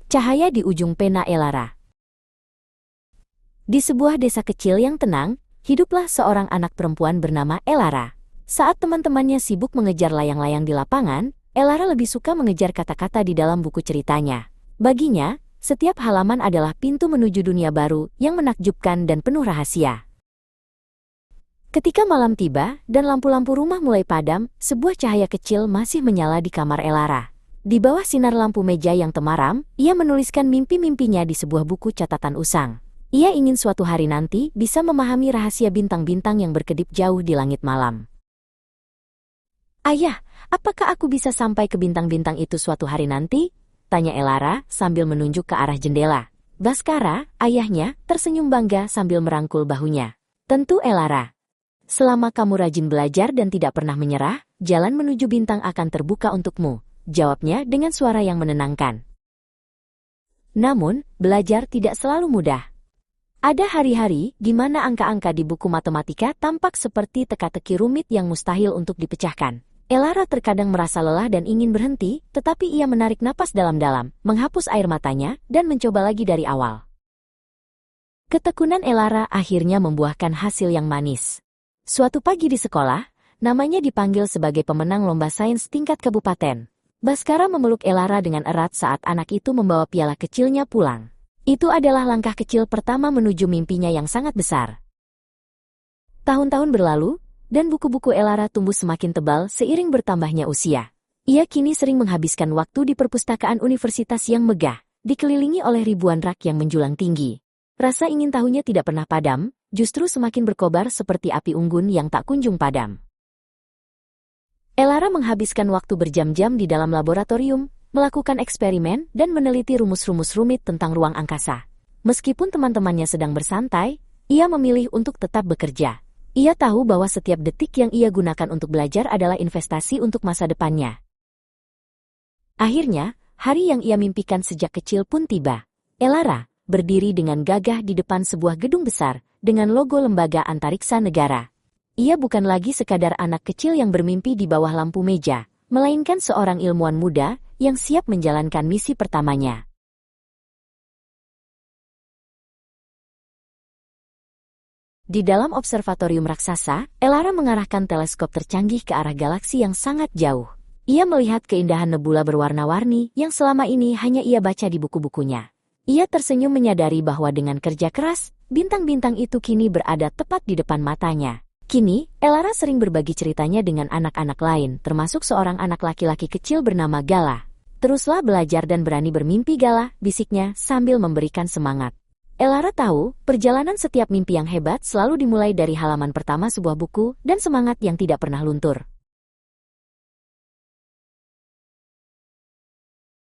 Cahaya di ujung pena Elara. Di sebuah desa kecil yang tenang, hiduplah seorang anak perempuan bernama Elara. Saat teman-temannya sibuk mengejar layang-layang di lapangan, Elara lebih suka mengejar kata-kata di dalam buku ceritanya. Baginya, setiap halaman adalah pintu menuju dunia baru yang menakjubkan dan penuh rahasia. Ketika malam tiba dan lampu-lampu rumah mulai padam, sebuah cahaya kecil masih menyala di kamar Elara. Di bawah sinar lampu meja yang temaram, ia menuliskan mimpi-mimpinya di sebuah buku catatan usang. Ia ingin suatu hari nanti bisa memahami rahasia bintang-bintang yang berkedip jauh di langit malam. "Ayah, apakah aku bisa sampai ke bintang-bintang itu suatu hari nanti?" tanya Elara sambil menunjuk ke arah jendela. Baskara, ayahnya, tersenyum bangga sambil merangkul bahunya. "Tentu Elara. Selama kamu rajin belajar dan tidak pernah menyerah, jalan menuju bintang akan terbuka untukmu," jawabnya dengan suara yang menenangkan. Namun, belajar tidak selalu mudah. Ada hari-hari di mana angka-angka di buku matematika tampak seperti teka-teki rumit yang mustahil untuk dipecahkan. Elara terkadang merasa lelah dan ingin berhenti, tetapi ia menarik napas dalam-dalam, menghapus air matanya, dan mencoba lagi dari awal. Ketekunan Elara akhirnya membuahkan hasil yang manis. Suatu pagi di sekolah, namanya dipanggil sebagai pemenang lomba sains tingkat kabupaten. Baskara memeluk Elara dengan erat saat anak itu membawa piala kecilnya pulang. Itu adalah langkah kecil pertama menuju mimpinya yang sangat besar. Tahun-tahun berlalu, dan buku-buku Elara tumbuh semakin tebal seiring bertambahnya usia. Ia kini sering menghabiskan waktu di perpustakaan universitas yang megah, dikelilingi oleh ribuan rak yang menjulang tinggi. Rasa ingin tahunya tidak pernah padam, justru semakin berkobar seperti api unggun yang tak kunjung padam. Elara menghabiskan waktu berjam-jam di dalam laboratorium, melakukan eksperimen dan meneliti rumus-rumus rumit tentang ruang angkasa. Meskipun teman-temannya sedang bersantai, ia memilih untuk tetap bekerja. Ia tahu bahwa setiap detik yang ia gunakan untuk belajar adalah investasi untuk masa depannya. Akhirnya, hari yang ia mimpikan sejak kecil pun tiba. Elara berdiri dengan gagah di depan sebuah gedung besar, dengan logo Lembaga Antariksa Negara. Ia bukan lagi sekadar anak kecil yang bermimpi di bawah lampu meja, melainkan seorang ilmuwan muda yang siap menjalankan misi pertamanya. Di dalam observatorium raksasa, Elara mengarahkan teleskop tercanggih ke arah galaksi yang sangat jauh. Ia melihat keindahan nebula berwarna-warni yang selama ini hanya ia baca di buku-bukunya. Ia tersenyum menyadari bahwa dengan kerja keras, bintang-bintang itu kini berada tepat di depan matanya. Kini, Elara sering berbagi ceritanya dengan anak-anak lain, termasuk seorang anak laki-laki kecil bernama Gala. "Teruslah belajar dan berani bermimpi, Gala," bisiknya sambil memberikan semangat. Elara tahu, perjalanan setiap mimpi yang hebat selalu dimulai dari halaman pertama sebuah buku dan semangat yang tidak pernah luntur.